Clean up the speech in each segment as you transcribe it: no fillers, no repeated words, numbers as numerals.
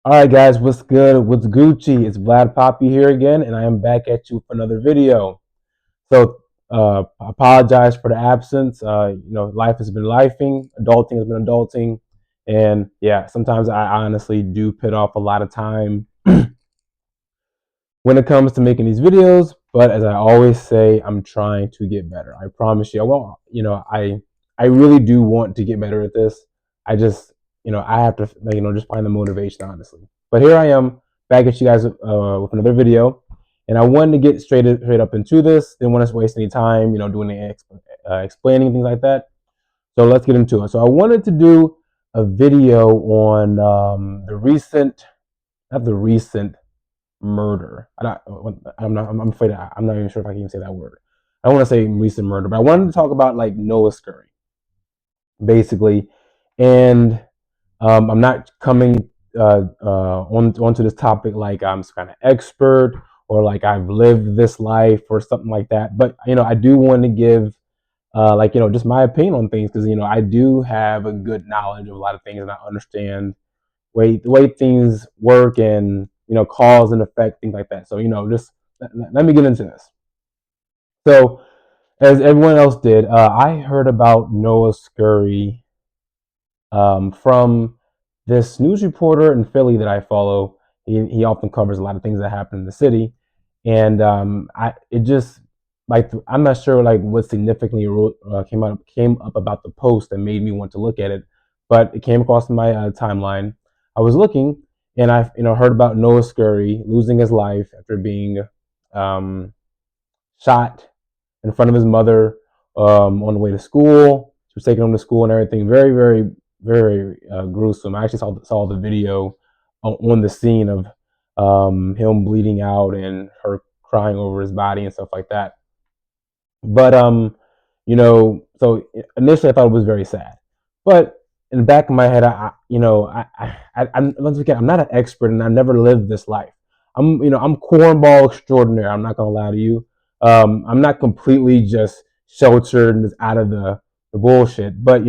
All right, guys, what's good? What's Gucci? It's Vlad Poppy here again, and I am back at you for another video. So, I apologize for the absence. Life has been lifing, adulting has been adulting, and yeah, sometimes I honestly do put off a lot of time when it comes to making these videos. But as I always say, I'm trying to get better. I promise you, I won't. I really do want to get better at this. I have to, just find the motivation, honestly. But here I am back at you guys with another video, and I wanted to get straight up into this. Didn't want to waste any time, doing the explaining things like that. So let's get into it. So I wanted to do a video on the recent, not the recent murder. I'm afraid I'm not even sure if I can even say that word. I don't want to say recent murder, but I wanted to talk about like Noah Scurry, basically, and I'm not coming onto this topic like I'm some kind of expert or like I've lived this life or something like that. But I do want to give just my opinion on things because I do have a good knowledge of a lot of things and I understand the way things work and cause and effect, things like that. So just let me get into this. So as everyone else did, I heard about Noah Scurry from this news reporter in Philly that I follow. He often covers a lot of things that happen in the city, and I it just like I'm not sure like what significantly came up about the post that made me want to look at it, but it came across my timeline. I was looking, and I heard about Noah Scurry losing his life after being um, shot in front of his mother on the way to school. She was taking him to school and everything. Very, very, very gruesome. I actually saw the video on the scene of him bleeding out and her crying over his body and stuff like that. But so initially I thought it was very sad, but in the back of my head, I'm once again, I'm not an expert and I've never lived this life. I'm cornball extraordinaire. I'm not gonna lie to you. I'm not completely just sheltered and just out of the bullshit, but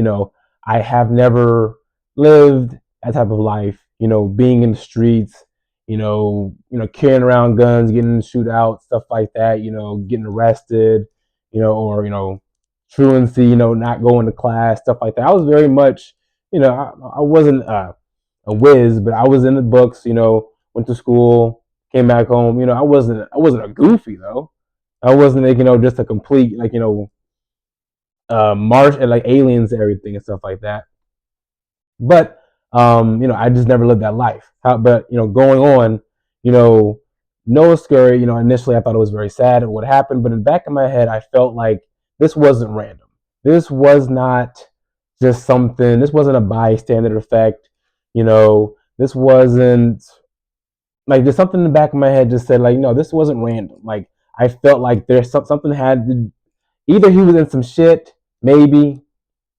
I have never lived that type of life. Being in the streets, carrying around guns, getting in shootouts, stuff like that. Getting arrested, or truancy, not going to class, stuff like that. I was very much, I wasn't a whiz, but I was in the books. Went to school, came back home. I wasn't a goofy though. I wasn't like, just a complete like Mars and like aliens and everything and stuff like that. But I just never lived that life. But going on, you know, Noah Scurry, initially I thought it was very sad at what happened, but in the back of my head, I felt like this wasn't random. This was not just something. This wasn't a bystander effect. This wasn't like there's something in the back of my head just said like, no, this wasn't random. Like I felt like there's something had to either he was in some shit, maybe,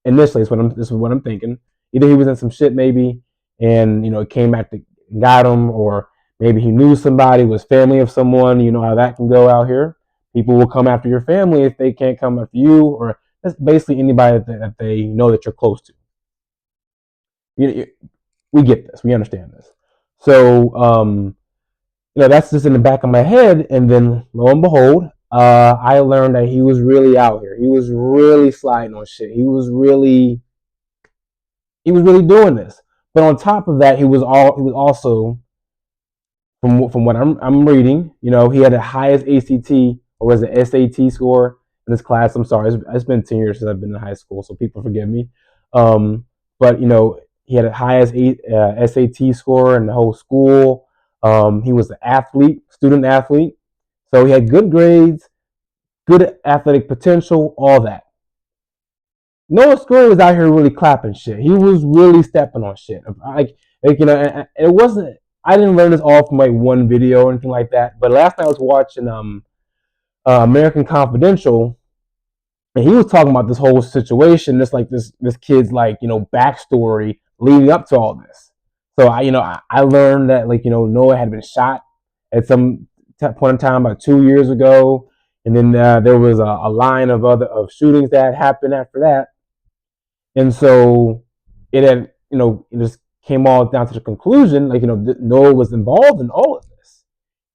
initially this is what I'm thinking. Either he was in some shit maybe, and it came back to got him, or maybe he knew somebody, was family of someone. You know how that can go out here. People will come after your family if they can't come after you, or that's basically anybody that they know that you're close to. You, we get this, we understand this. So that's just in the back of my head, and then lo and behold, I learned that he was really out here. He was really sliding on shit. He was really doing this. But on top of that, he was also from what I'm reading, he had the highest ACT or was it SAT score in his class. I'm sorry, it's been 10 years since I've been in high school, so people forgive me. But he had the highest SAT score in the whole school. He was an athlete, student athlete, so he had good grades, good athletic potential, all that. Noah Scurry was out here really clapping shit. He was really stepping on shit. And it wasn't. I didn't learn this all from like one video or anything like that. But last night I was watching American Confidential, and he was talking about this whole situation, this like this kid's like backstory leading up to all this. So I learned that like Noah had been shot at some point in time about 2 years ago, and then there was a line of shootings that happened after that. And so it had, just came all down to the conclusion, like, Noah was involved in all of this.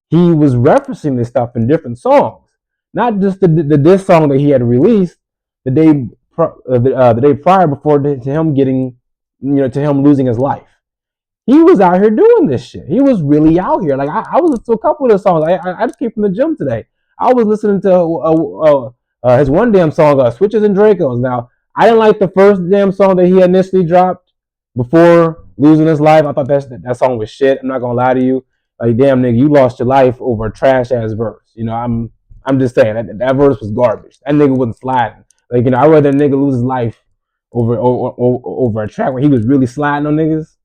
He was referencing this stuff in different songs, not just the diss song that he had released the day the day prior before to him getting, to him losing his life. He was out here doing this shit. He was really out here. Like I was listening to a couple of the songs. I just came from the gym today. I was listening to his one damn song, "Switches and Dracos." Now I didn't like the first damn song that he initially dropped before losing his life. I thought that song was shit. I'm not gonna lie to you. Like, damn nigga, you lost your life over a trash ass verse. I'm just saying that verse was garbage. That nigga wasn't sliding. Like, I'd rather a nigga lose his life over a track where he was really sliding on niggas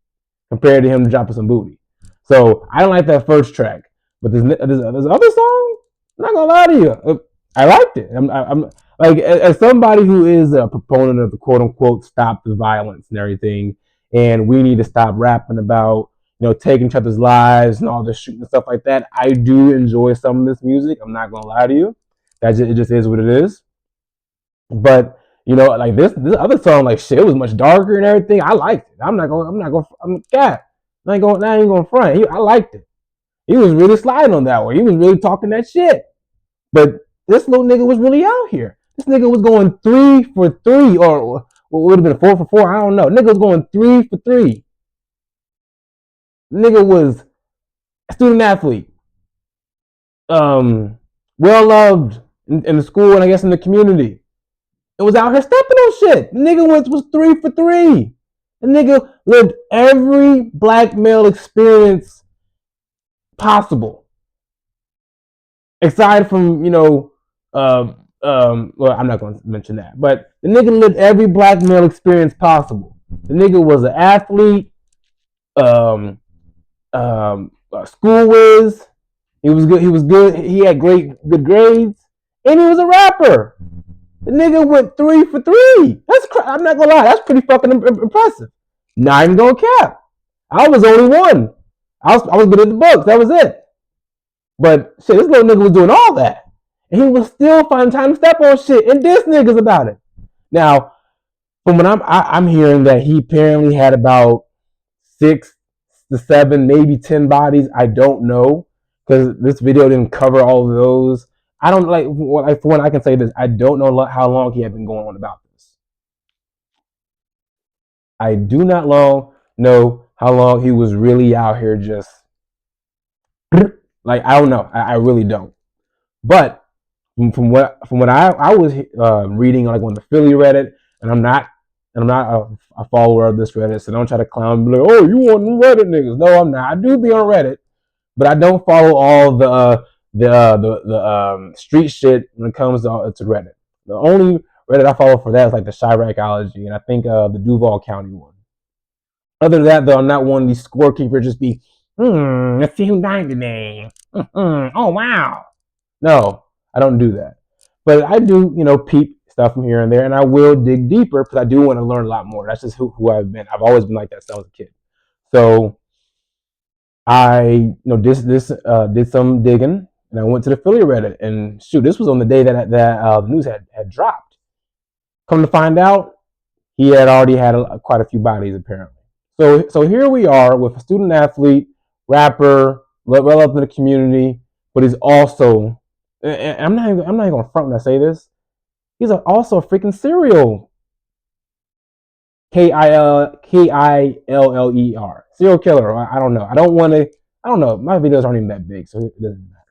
compared to him dropping some booty. So I don't like that first track, but this other song, I'm not gonna lie to you, I liked it. I'm like, as somebody who is a proponent of the quote unquote stop the violence and everything, and we need to stop rapping about taking each other's lives and all this shooting and stuff like that. I do enjoy some of this music. I'm not gonna lie to you. It just is what it is. But like this other song, like shit, it was much darker and everything. I liked it. I'm not going. God, I ain't going front. I liked it. He was really sliding on that one. He was really talking that shit. But this little nigga was really out here. This nigga was going 3 for 3, or what would have been 4 for 4. I don't know. Nigga was going 3 for 3. Nigga was a student athlete, well loved in the school and I guess in the community. It was out here stepping on shit. The nigga was 3 for 3. The nigga lived every black male experience possible. Aside from, well, I'm not going to mention that. But the nigga lived every black male experience possible. The nigga was an athlete, school whiz. He was good. He had good grades. And he was a rapper. The nigga went 3 for 3. I'm not gonna lie, that's pretty fucking impressive. Not even gonna cap. I was only one. I was good at the books. That was it. But shit, this little nigga was doing all that, and he was still finding time to step on shit and diss niggas about it. Now, from what I'm hearing, that he apparently had about 6 to 7, maybe 10 bodies. I don't know, because this video didn't cover all of those. I don't like. For one, I can say this: I don't know how long he had been going on about this. I do not know how long he was really out here just like, I don't know. I really don't. But from what I was reading, like on the Philly Reddit, and I'm not a follower of this Reddit, so don't try to clown me like, oh, you want Reddit niggas? No, I'm not. I do be on Reddit, but I don't follow all the street shit when it comes to Reddit. The only Reddit I follow for that is like the Chiracology, and I think the Duval County one. Other than that, though, I'm not one of these scorekeepers just be, let's see who died today. Oh, wow. No, I don't do that. But I do, peep stuff from here and there, and I will dig deeper because I do want to learn a lot more. That's just who I've been. I've always been like that since I was a kid. So I, did some digging, and I went to the Philly Reddit, and shoot, this was on the day that the news had dropped. Come to find out, he had already had quite a few bodies apparently. So here we are with a student athlete, rapper, well up in the community, but he's also, and I'm not even going to front when I say this, he's also a freaking serial KILLER serial killer. I don't know. I don't know. My videos aren't even that big, so it doesn't matter.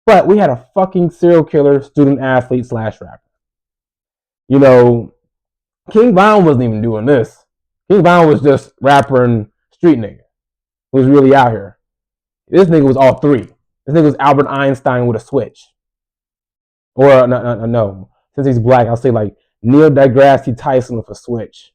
But we had a fucking serial killer, student athlete / rapper. King Von wasn't even doing this. King Von was just rapper and street nigga who was really out here. This nigga was all three. This nigga was Albert Einstein with a switch. Or no. Since he's black, I'll say like Neil deGrasse Tyson with a switch.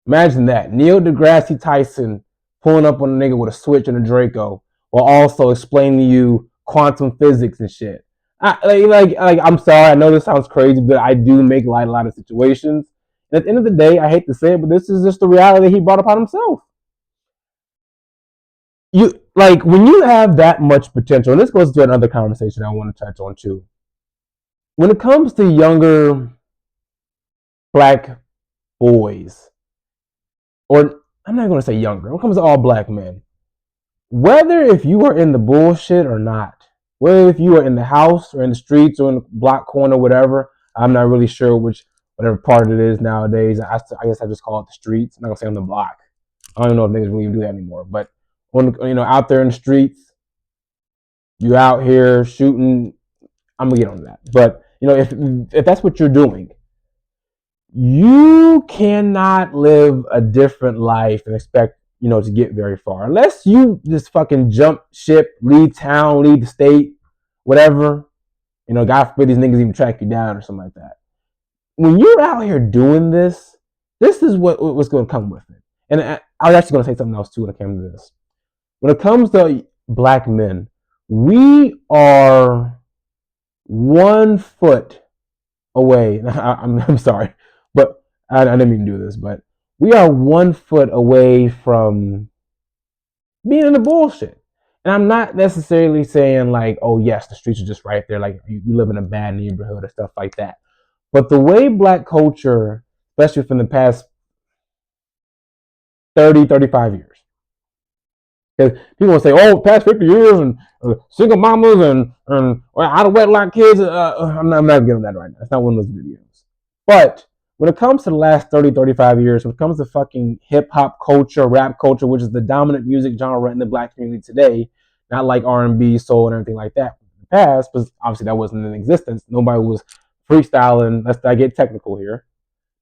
Imagine that. Neil deGrasse Tyson pulling up on a nigga with a switch and a Draco while also explaining to you quantum physics and shit. I'm sorry, I know this sounds crazy, but I do make light a lot of situations. And at the end of the day, I hate to say it, but this is just the reality he brought upon himself. When you have that much potential, and this goes to another conversation I want to touch on too. When it comes to younger black boys, or I'm not going to say younger, when it comes to all black men, whether if you are in the bullshit or not, whether if you are in the house or in the streets or in the block corner, whatever, I'm not really sure whatever part it is nowadays. I guess I just call it the streets. I'm not gonna say on the block. I don't even know if niggas really even do that anymore. But out there in the streets, you out here shooting. I'm gonna get on that. But if that's what you're doing, you cannot live a different life and expect to get very far unless you just fucking jump ship, leave town, leave the state, whatever. God forbid these niggas even track you down or something like that. When you're out here doing this is what's going to come with it. And I was actually going to say something else too when it came to this. When it comes to black men, we are 1 foot away. I'm sorry, but I didn't mean to do this, but we are 1 foot away from being in the bullshit. And I'm not necessarily saying like, oh yes, the streets are just right there, like you live in a bad neighborhood or stuff like that. But the way black culture, especially from the past 30, 35 years, because people will say, oh, past 50 years and single mamas and out of wedlock kids. I'm not getting that right now. It's not one of those videos. But when it comes to the last 30, 35 years, when it comes to fucking hip hop culture, rap culture, which is the dominant music genre in the black community today, not like R&B, soul, and everything like that in the past, because obviously that wasn't in existence. Nobody was freestyling. Let's not get technical here.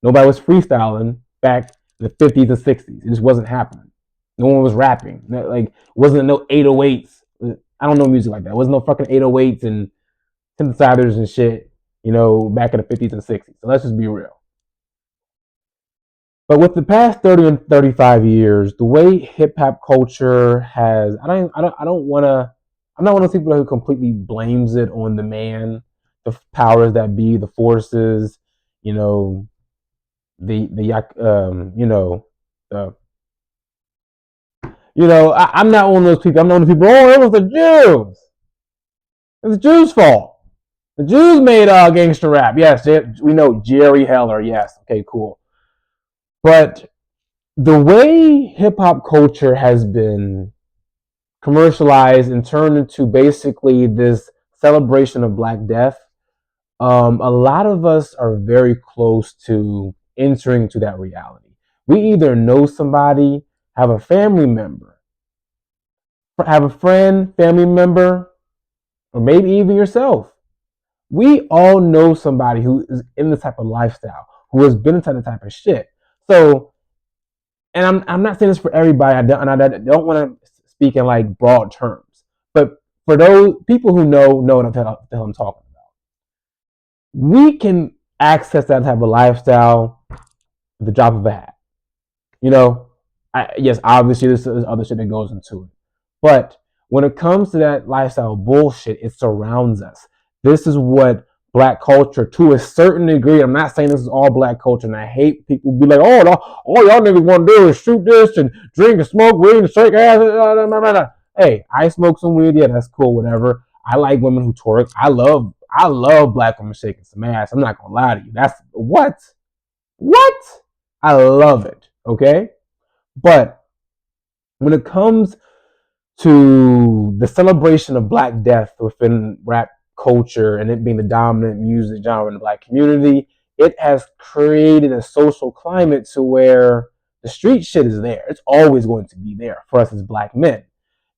Nobody was freestyling back in the 50s and 60s. It just wasn't happening. No one was rapping. Like, wasn't no 808s. I don't know music like that. It wasn't no fucking 808s and synthesizers and shit, back in the 50s and 60s. So let's just be real. But with the past 30 and 35 years, the way hip hop culture has, I'm not one of those people who completely blames it on the man, the powers that be, the forces, the I'm not one of those people. I'm not one of those people. Oh, it was the Jews. It's the Jews' fault. The Jews made gangster rap. Yes, we know Jerry Heller. Yes, okay, cool. But the way hip hop culture has been commercialized and turned into basically this celebration of Black Death, a lot of us are very close to entering into that reality. We either know somebody, have a family member, have a friend, family member, or maybe even yourself. We all know somebody who is in this type of lifestyle, who has been into that type of shit. So, and I'm not saying this for everybody, and I don't want to speak in like broad terms, but for those people who know what the hell I'm talking about, we can access that type of lifestyle at the drop of a hat. Yes, obviously there's other shit that goes into it, but when it comes to that lifestyle bullshit, it surrounds us. This is what Black culture, to a certain degree, I'm not saying this is all Black culture, and I hate people be like, oh, all y'all niggas want to do is shoot this and drink and smoke weed and shake ass. Hey, I smoke some weed, yeah, that's cool, whatever. I like women who twerk. I love Black women shaking some ass. I'm not gonna lie to you. That's what? I love it, okay? But when it comes to the celebration of Black Death within rap culture and it being the dominant music genre in the Black community, it has created a social climate to where the street shit is there. It's always going to be there for us as Black men.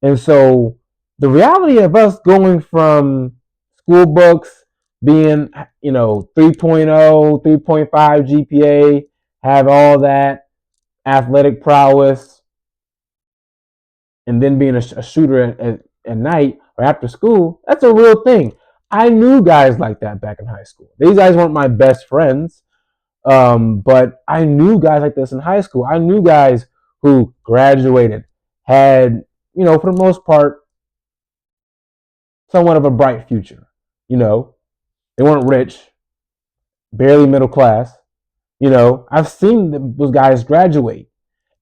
And so the reality of us going from school books being, 3.0, 3.5 GPA, have all that athletic prowess, and then being a shooter at night or after school, that's a real thing. I knew guys like that back in high school. These guys weren't my best friends, but I knew guys like this in high school. I knew guys who graduated, had, for the most part, somewhat of a bright future. They weren't rich, barely middle class. I've seen those guys graduate,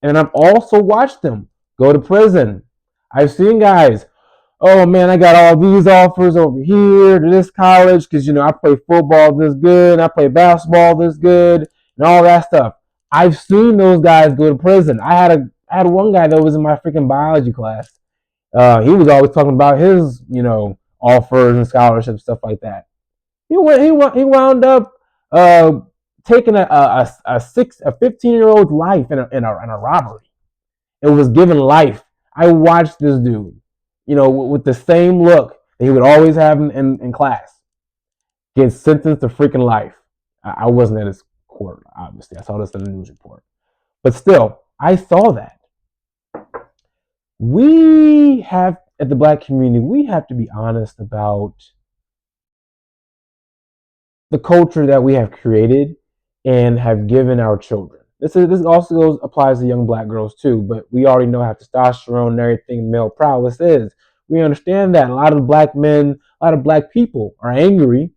and I've also watched them go to prison. I've seen guys, oh man, I got all these offers over here to this college because I play football this good, I play basketball this good, and all that stuff. I've seen those guys go to prison. I had I had one guy that was in my freaking biology class. He was always talking about his, offers and scholarships, stuff like that. He wound up uh, taking a 15-year old's life in a robbery. It was given life. I watched this dude, with the same look that he would always have in class, get sentenced to freaking life. I wasn't at his court, obviously. I saw this in the news report. But still, I saw that. We have, at the black community, we have to be honest about the culture that we have created and have given our children. This also applies to young black girls too, but we already know how testosterone and everything male prowess is. We understand that a lot of black men, a lot of black people are angry.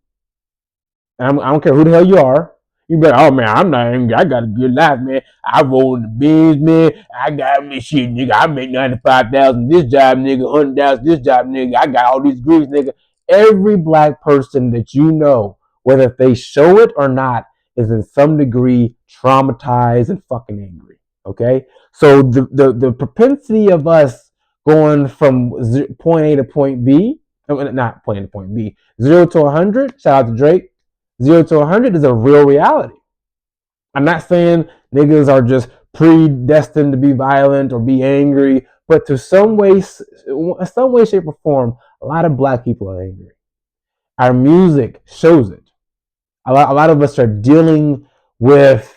I don't care who the hell you are. You be like, oh man, I'm not angry. I got a good life, man. I roll in the biz, man. I got me shit, nigga. I make 95,000 this job, nigga. 100,000 this job, nigga. I got all these degrees, nigga. Every black person that you know, whether they show it or not, is in some degree traumatized and fucking angry. Okay, so the propensity of us going from point A to point B, not point A to point B, 0 to 100. Shout out to Drake. 0 to 100 is a real reality. I'm not saying niggas are just predestined to be violent or be angry, but to some way, shape, or form, a lot of black people are angry. Our music shows it. A lot of us are dealing with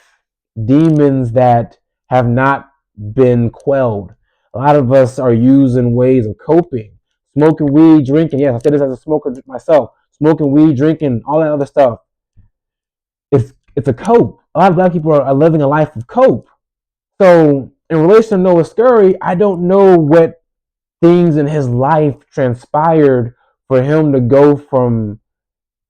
demons that have not been quelled. A lot of us are using ways of coping. Smoking weed, drinking. Yes, I said this as a smoker myself. Smoking weed, drinking, all that other stuff. It's a cope. A lot of black people are living a life of cope. So in relation to Noah Scurry, I don't know what things in his life transpired for him to go from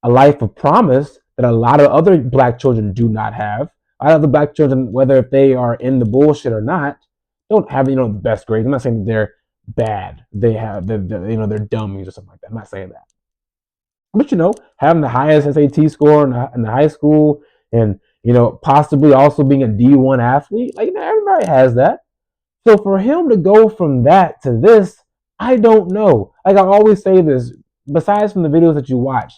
a life of promise that a lot of other black children do not have. A lot of the black children, whether if they are in the bullshit or not, don't have the best grades. I'm not saying that they're bad. They're dummies or something like that. I'm not saying that. But having the highest SAT score in the high school, and possibly also being a D1 athlete, like everybody has that. So for him to go from that to this, I don't know. Like I always say this, besides from the videos that you watch,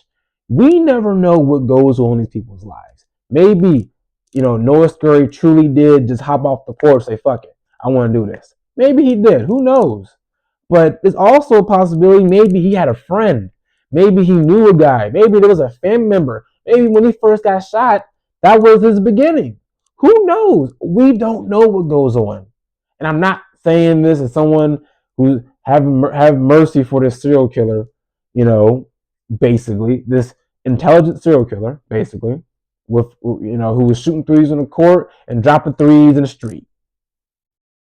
we never know what goes on in these people's lives. Maybe, Noah Scurry truly did just hop off the porch and say, fuck it, I want to do this. Maybe he did. Who knows? But there's also a possibility maybe he had a friend. Maybe he knew a guy. Maybe there was a family member. Maybe when he first got shot, that was his beginning. Who knows? We don't know what goes on. And I'm not saying this as someone who have mercy for this serial killer, basically this intelligent serial killer, basically, with who was shooting threes in the court and dropping threes in the street.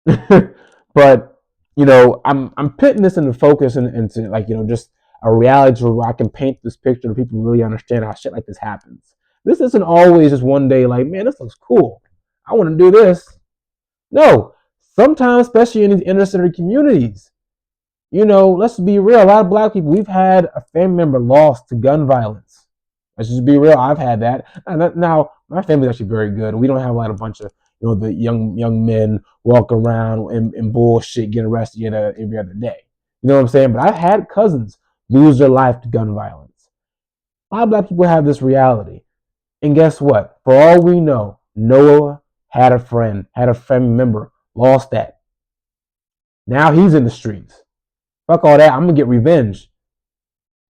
But I'm putting this into focus and into just a reality where I can paint this picture so people really understand how shit like this happens. This isn't always just one day like, man, this looks cool. I want to do this. No, sometimes, especially in these inner city communities, let's be real. A lot of black people, we've had a family member lost to gun violence. Let's just be real. I've had that. Now, my family's actually very good. We don't have a bunch of the young men walk around in bullshit, getting arrested every other day. You know what I'm saying? But I've had cousins lose their life to gun violence. A lot of black people have this reality. And guess what? For all we know, Noah had a friend, had a family member, lost that. Now he's in the streets. Fuck all that. I'm going to get revenge.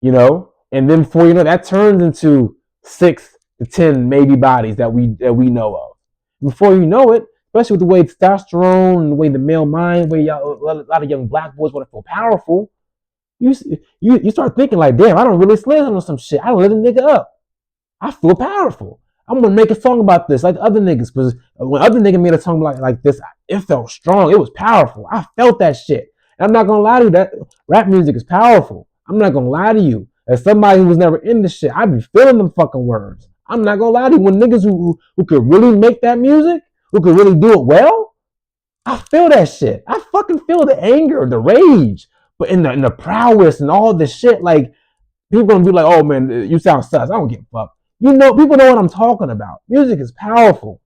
And then before you know, that turns into 6 to 10 maybe bodies that we know of. Before you know it, especially with the way testosterone and the way the male mind, the way a lot of young black boys want to feel powerful, you start thinking like, damn, I don't really slam on some shit. I let a nigga up. I feel powerful. I'm gonna make a song about this, like other niggas. Because when other niggas made a song like this, it felt strong. It was powerful. I felt that shit. And I'm not gonna lie to you, that rap music is powerful. I'm not gonna lie to you. As somebody who was never in this shit, I be feeling them fucking words. I'm not gonna lie to you. When niggas who could really make that music, who could really do it well, I feel that shit. I fucking feel the anger, the rage, but in the prowess and all this shit, like people gonna be like, oh man, you sound sus. I don't give a fuck. People know what I'm talking about. Music is powerful.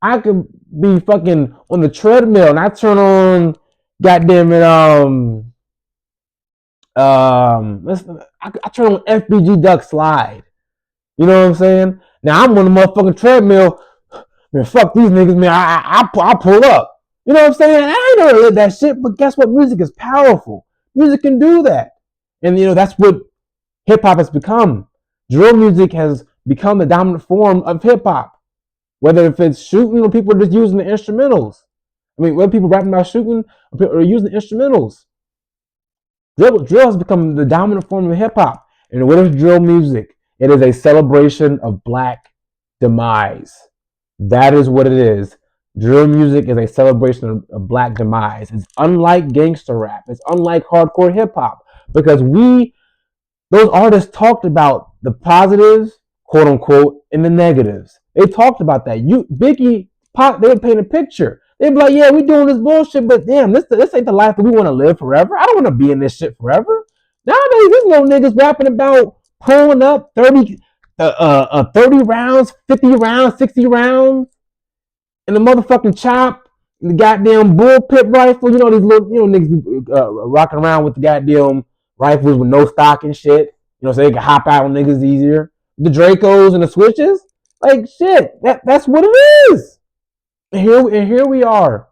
I could be fucking on the treadmill and I turn on goddamn it I turn on FBG Duck Slide. You know what I'm saying? Now I'm on the motherfucking treadmill. Man, fuck these niggas, man. I pull up. You know what I'm saying? I ain't never did that shit, but guess what? Music is powerful. Music can do that. And that's what hip hop has become. Drill music has become the dominant form of hip hop. Whether if it's shooting or people are just using the instrumentals. I mean, whether people rapping about shooting or using the instrumentals. Drill has become the dominant form of hip hop. And what is drill music? It is a celebration of black demise. That is what it is. Drill music is a celebration of black demise. It's unlike gangster rap. It's unlike hardcore hip hop because those artists talked about the positives, quote unquote, and the negatives. They talked about that. Biggie, Pop, they would paint a picture. They'd be like, yeah, we doing this bullshit, but damn, this ain't the life that we want to live forever. I don't want to be in this shit forever. Nowadays, these little niggas rapping about pulling up 30 rounds, 50 rounds, 60 rounds, and the motherfucking chop, the goddamn bullpit rifle. You know these little, niggas rocking around with the goddamn rifles with no stock and shit. So they can hop out on niggas easier. The Dracos and the switches, like shit. That's what it is. And here we are.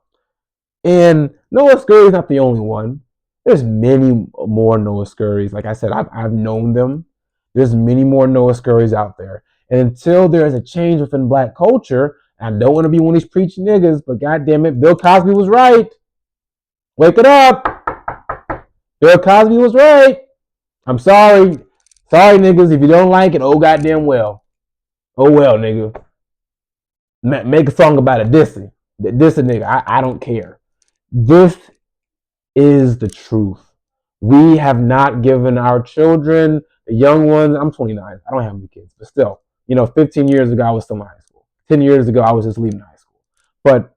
And Noah Scurry is not the only one. There's many more Noah Scurrys. Like I said, I've known them. There's many more Noah Scurrys out there. And until there is a change within black culture, I don't want to be one of these preaching niggas, but goddamn it, Bill Cosby was right. Wake it up. Bill Cosby was right. I'm sorry. Sorry, niggas. If you don't like it, oh goddamn well. Oh well, nigga. Make a song about it. Diss a nigga. I don't care. This is the truth. We have not given our children, the young ones. I'm 29. I don't have any kids, but still, 15 years ago, I was still in high school. 10 years ago, I was just leaving high school. But,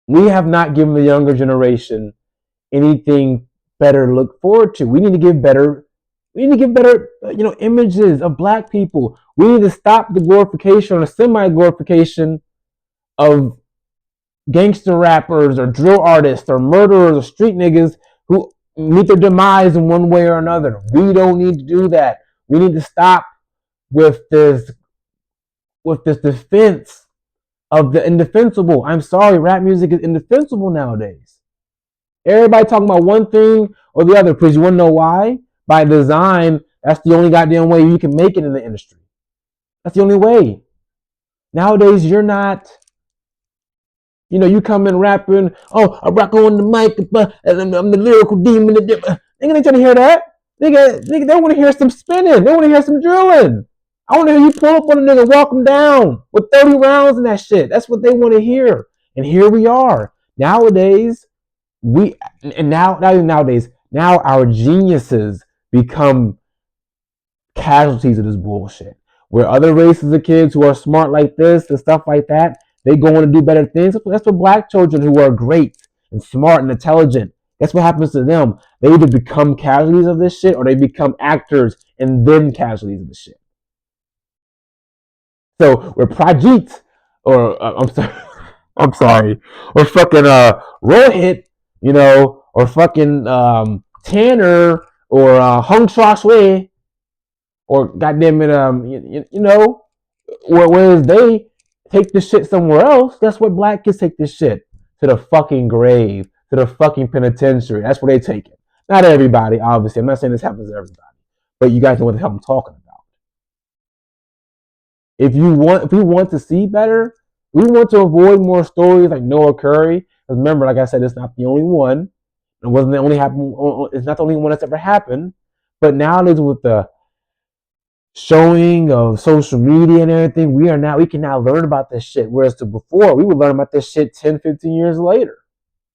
we have not given the younger generation anything better to look forward to. We need to give better, images of black people. We need to stop the glorification or the semi-glorification of gangster rappers or drill artists or murderers or street niggas who meet their demise in one way or another. We don't need to do that. We need to stop with this defense of the indefensible. I'm sorry, rap music is indefensible nowadays. Everybody talking about one thing or the other because you want to know why? By design, that's the only goddamn way you can make it in the industry. That's the only way. Nowadays, you're not. You come in rapping, oh, I rock on the mic, and I'm the lyrical demon. Nigga, they trying to hear that. Nigga, they want to hear some spinning. They want to hear some drilling. I want to hear you pull up on a nigga, walk him down with 30 rounds and that shit. That's what they want to hear. And here we are. Nowadays, now our geniuses become casualties of this bullshit. Where other races of kids who are smart like this and stuff like that, they go on to do better things. That's what black children who are great and smart and intelligent, that's what happens to them. They either become casualties of this shit or they become actors and then casualties of the shit. So we're Prajit or I'm sorry, or fucking Rohit, or fucking Tanner or Hung Chua Shui, or goddamn it, whereas they take this shit somewhere else. That's what black kids take this shit to the fucking grave, to the fucking penitentiary. That's where they take it. Not everybody, obviously. I'm not saying this happens to everybody, but you guys know what the hell I'm talking about. If we want to see better, we want to avoid more stories like Noah Scurry. Because remember, like I said, it's not the only one. It wasn't the only happen. It's not the only one that's ever happened. But nowadays, with the showing of social media and everything, we can now learn about this shit. Whereas before, we would learn about this shit 10, 15 years later.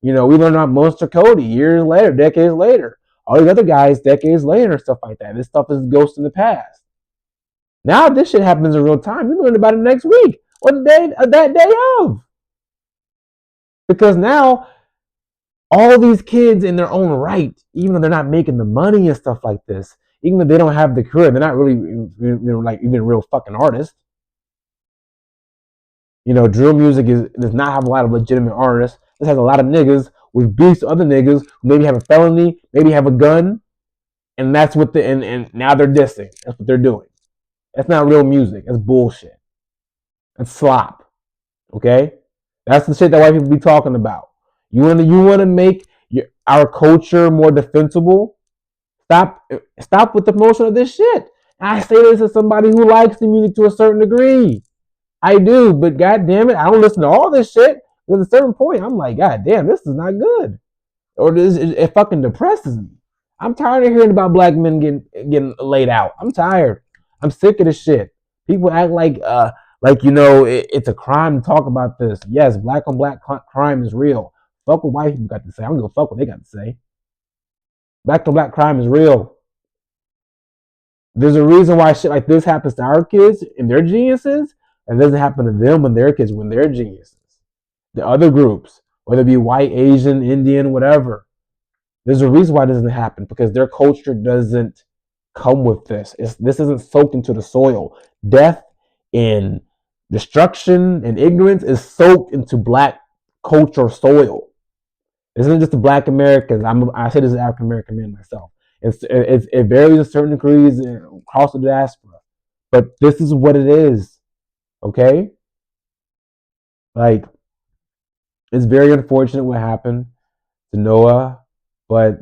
We learned about Monster Cody years later, decades later. All these other guys, decades later, and stuff like that. This stuff is ghosts in the past. Now this shit happens in real time. You learn about it next week or that day of. Because now all these kids in their own right, even though they're not making the money and stuff like this, even though they don't have the career, they're not really, like even real fucking artists. Drill music does not have a lot of legitimate artists. This has a lot of niggas with beefs to other niggas who maybe have a felony, maybe have a gun, and that's what and now they're dissing. That's what they're doing. That's not real music. That's bullshit. That's slop. Okay, that's the shit that white people be talking about. You wanna make our culture more defensible. Stop with the promotion of this shit. I say this as somebody who likes the music to a certain degree. I do, but god damn it, I don't listen to all this shit. At a certain point, I'm like, god damn, this is not good. Or it fucking depresses me. I'm tired of hearing about black men getting laid out. I'm tired. I'm sick of this shit. People act like it's a crime to talk about this. Yes, black on black crime is real. Fuck what white people got to say. I don't give a fuck what they got to say. Black on black crime is real. There's a reason why shit like this happens to our kids and their geniuses, and it doesn't happen to them when their kids when they're geniuses. The other groups, whether it be white, Asian, Indian, whatever, there's a reason why it doesn't happen because their culture doesn't come with this. This isn't soaked into the soil. Death and destruction and ignorance is soaked into black culture soil. This isn't just the black Americans. I say this as an African American man myself. It varies in certain degrees across the diaspora, but this is what it is. Okay, like it's very unfortunate what happened to Noah, but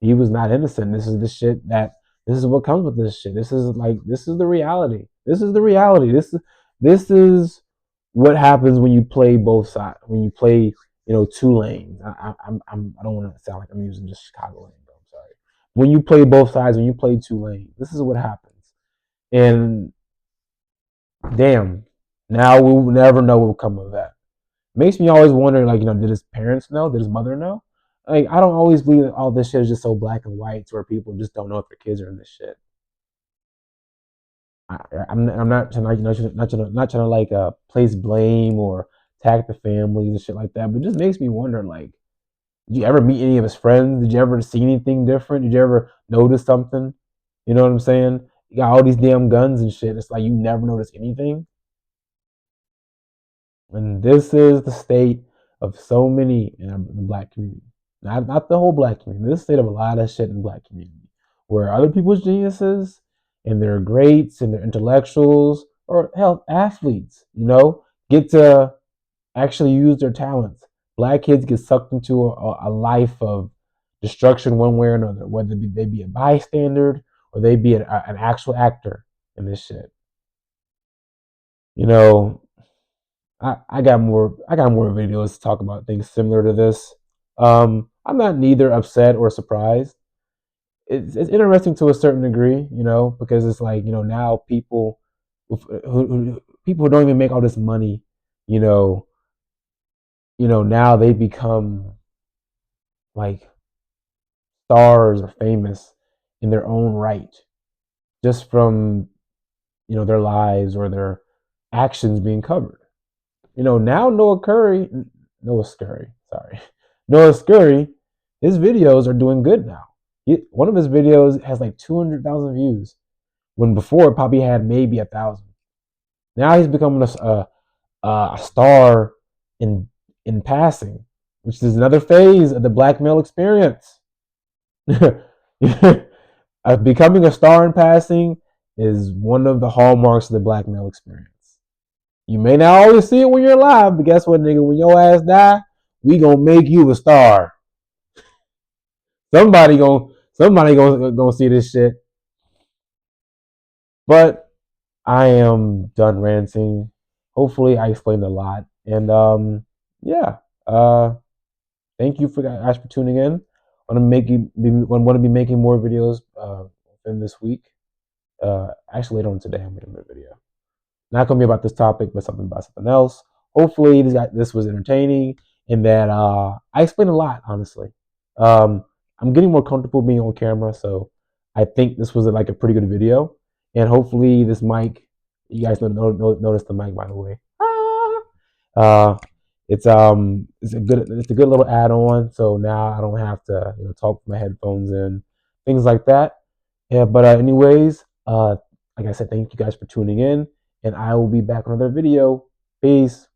he was not innocent. This is the shit that this is what comes with this shit. This is the reality. This is the reality. This is what happens when you play both sides. When you play, two lanes. I don't want to sound like I'm using just Chicago lane. I'm sorry. When you play both sides, when you play two lanes, this is what happens. And damn, now we will never know what will come of that. Makes me always wonder, like, did his parents know? Did his mother know? Like, I don't always believe that all this shit is just so black and white to where people just don't know if their kids are in this shit. I'm not trying to like place blame or attack the families and shit like that, but it just makes me wonder, like, did you ever meet any of his friends? Did you ever see anything different? Did you ever notice something? You know what I'm saying? You got all these damn guns and shit. It's like you never notice anything. And this is the state of so many in the black community. Not the whole black community. This is the state of a lot of shit in the black community. Where other people's geniuses and their greats and their intellectuals or hell athletes, get to actually use their talents. Black kids get sucked into a life of destruction one way or another, whether they be a bystander or they be an actual actor in this shit. You know, I got more videos to talk about things similar to this. I'm not neither upset or surprised. It's interesting to a certain degree, because it's like now people people who don't even make all this money, you know, now they become like stars or famous in their own right, just from their lives or their actions being covered. Now Noah Scurry, sorry, Noah Scurry, his videos are doing good now. One of his videos has like 200,000 views, when before it probably had maybe 1,000. Now he's becoming a star in passing, which is another phase of the black male experience. Becoming a star in passing is one of the hallmarks of the black male experience. You may not always see it when you're alive, but guess what, nigga? When your ass die, we gonna make you a star. Somebody gonna see this shit. But I am done ranting. Hopefully, I explained a lot. And yeah. Thank you guys for tuning in. Want to be making more videos in this week. Actually, later on today, I'm making a video. Not gonna be about this topic, but something about something else. Hopefully, this was entertaining and that I explained a lot. Honestly, I'm getting more comfortable being on camera, so I think this was like a pretty good video. And hopefully, this mic, you guys notice the mic, by the way. Uh, it's a good little add-on. So now I don't have to talk with my headphones in, things like that. Yeah, but anyways, like I said, thank you guys for tuning in, and I will be back on another video. Peace.